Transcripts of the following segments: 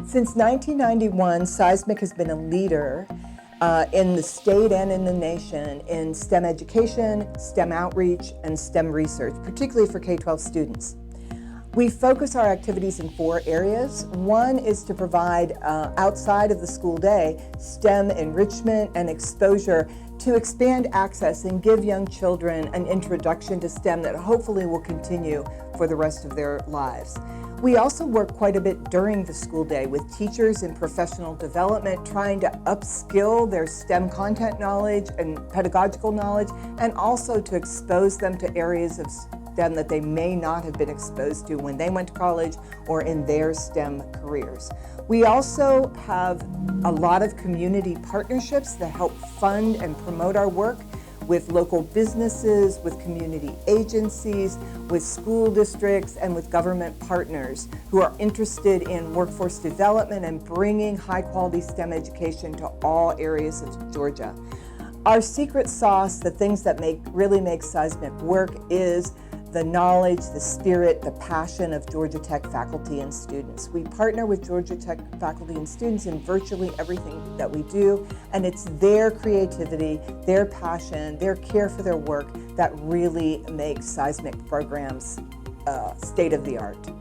Since 1991, CEISMC has been a leader in the state and in the nation in STEM education, STEM outreach, and STEM research, particularly for K-12 students. We focus our activities in 4 areas. One is to provide, outside of the school day, STEM enrichment and exposure to expand access and give young children an introduction to STEM that hopefully will continue for the rest of their lives. We also work quite a bit during the school day with teachers in professional development, trying to upskill their STEM content knowledge and pedagogical knowledge, and also to expose them to areas of STEM that they may not have been exposed to when they went to college or in their STEM careers. We also have a lot of community partnerships that help fund and promote our work with local businesses, with community agencies, with school districts, and with government partners who are interested in workforce development and bringing high-quality STEM education to all areas of Georgia. Our secret sauce, the things that really make CEISMC work, is the knowledge, the spirit, the passion of Georgia Tech faculty and students. We partner with Georgia Tech faculty and students in virtually everything that we do, and it's their creativity, their passion, their care for their work that really makes CEISMC programs state of the art.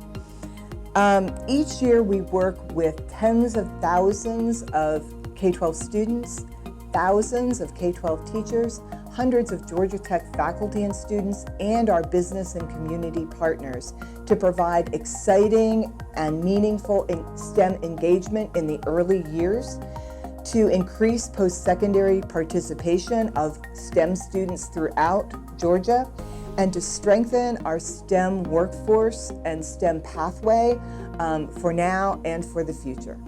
Each year we work with tens of thousands of K-12 students, thousands of K-12 teachers, hundreds of Georgia Tech faculty and students, and our business and community partners to provide exciting and meaningful STEM engagement in the early years, to increase post-secondary participation of STEM students throughout Georgia, and to strengthen our STEM workforce and STEM pathway for now and for the future.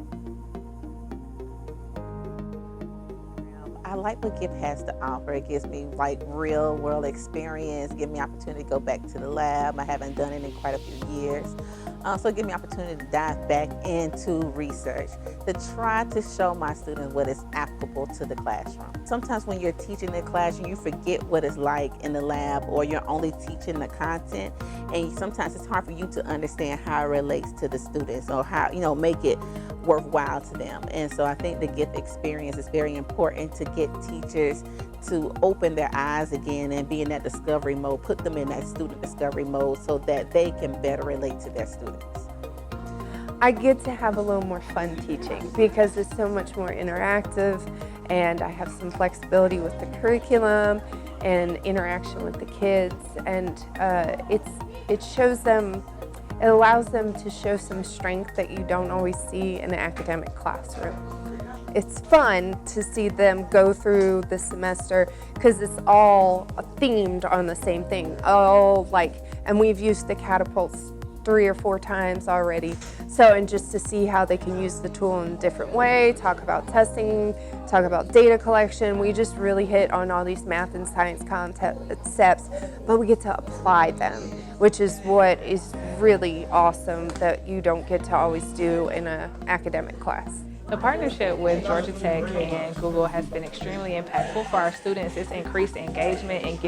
I like what GIFT has to offer. It gives me like real world experience, give me opportunity to go back to the lab. I haven't done it in quite a few years. So it gives me opportunity to dive back into research, to try to show my students what is applicable to the classroom. Sometimes when you're teaching in the classroom, you forget what it's like in the lab, or you're only teaching the content, and sometimes it's hard for you to understand how it relates to the students, or how, make it worthwhile to them. And so I think the GIFT experience is very important to get teachers to open their eyes again and be in that discovery mode, put them in that student discovery mode so that they can better relate to their students. I get to have a little more fun teaching because it's so much more interactive, and I have some flexibility with the curriculum and interaction with the kids, and it shows them, it allows them to show some strength that you don't always see in an academic classroom. It's fun to see them go through the semester because it's all themed on the same thing. And we've used the catapults 3 or 4 times already. So, and just to see how they can use the tool in a different way, talk about testing, talk about data collection. We just really hit on all these math and science concepts, but we get to apply them, which is what is really awesome that you don't get to always do in an academic class. The partnership with Georgia Tech and Google has been extremely impactful for our students. It's increased engagement and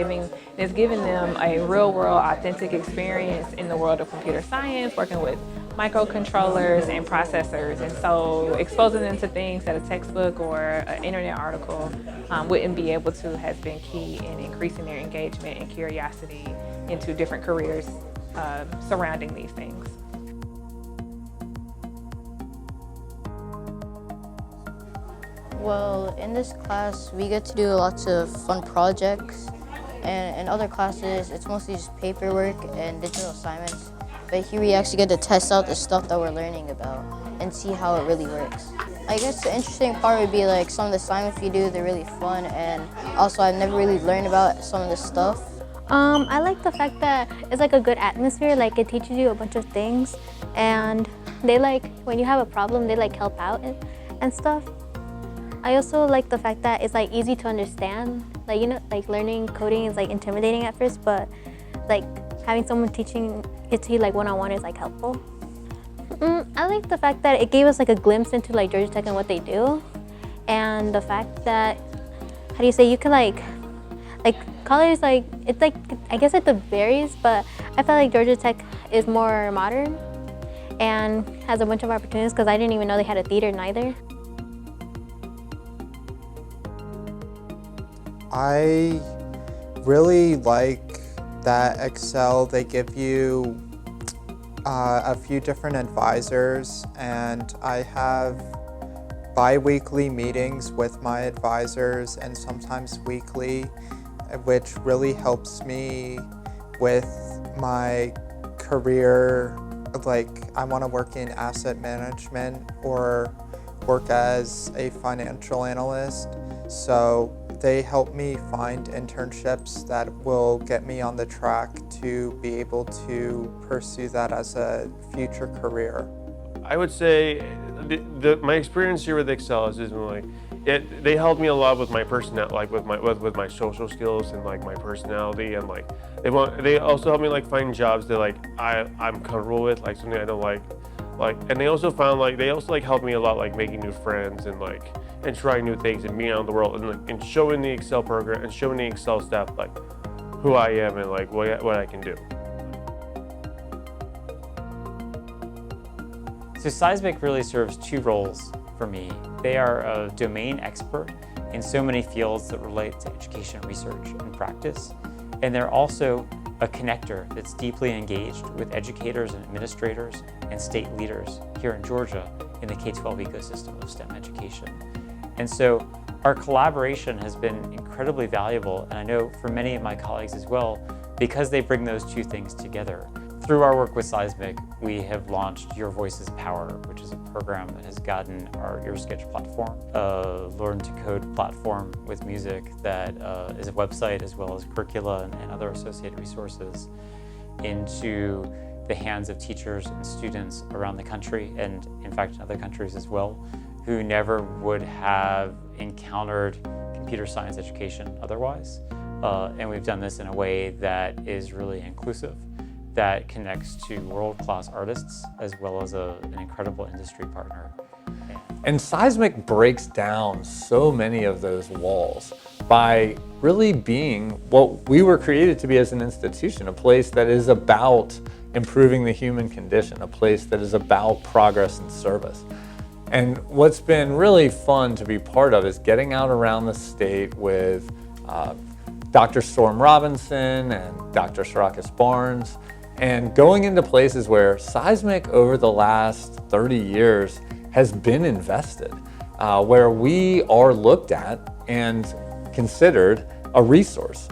it's given them a real-world, authentic experience in the world of computer science, working with microcontrollers and processors. And so exposing them to things that a textbook or an internet article wouldn't be able to has been key in increasing their engagement and curiosity into different careers surrounding these things. Well, in this class, we get to do lots of fun projects, and in other classes, it's mostly just paperwork and digital assignments. But here we actually get to test out the stuff that we're learning about and see how it really works. I guess the interesting part would be like some of the assignments we do, they're really fun, and also I've never really learned about some of this stuff. I like the fact that it's like a good atmosphere, like it teaches you a bunch of things, and they when you have a problem, they help out and stuff. I also like the fact that it's easy to understand. Learning coding is intimidating at first, but having someone teaching it to you one-on-one is helpful. I like the fact that it gave us a glimpse into Georgia Tech and what they do, and the fact that, how do you say, you can college it's I guess it varies, but I felt Georgia Tech is more modern, and has a bunch of opportunities because I didn't even know they had a theater neither. I really like that Excel, they give you a few different advisors, and I have bi-weekly meetings with my advisors and sometimes weekly, which really helps me with my career. Like, I want to work in asset management or work as a financial analyst, so they help me find internships that will get me on the track to be able to pursue that as a future career. I would say my experience here with Excel is like they helped me a lot with my personality, like with my social skills and like my personality, and like they also helped me like find jobs that like I'm comfortable with, like something I don't like, and they also helped me a lot like making new friends and trying new things and being out in the world and showing the Excel program and showing the Excel staff like who I am and like what I can do. So CEISMC really serves two roles for me. They are a domain expert in so many fields that relate to education, research, and practice. And they're also a connector that's deeply engaged with educators and administrators and state leaders here in Georgia in the K-12 ecosystem of STEM education. And so our collaboration has been incredibly valuable, and I know for many of my colleagues as well, because they bring those two things together. Through our work with CEISMC, we have launched Your Voice is Power, which is a program that has gotten our EarSketch platform, a Learn to Code platform with music that is a website as well as curricula and other associated resources, into the hands of teachers and students around the country, and in fact in other countries as well, who never would have encountered computer science education otherwise. And we've done this in a way that is really inclusive, that connects to world-class artists as well as an incredible industry partner. And CEISMC breaks down so many of those walls by really being what we were created to be as an institution, a place that is about improving the human condition, a place that is about progress and service. And what's been really fun to be part of is getting out around the state with Dr. Storm Robinson and Dr. Sarakas Barnes, and going into places where CEISMC over the last 30 years has been invested, where we are looked at and considered a resource,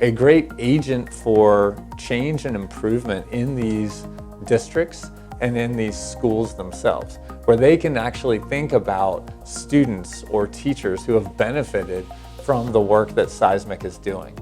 a great agent for change and improvement in these districts and in these schools themselves, where they can actually think about students or teachers who have benefited from the work that CEISMC is doing.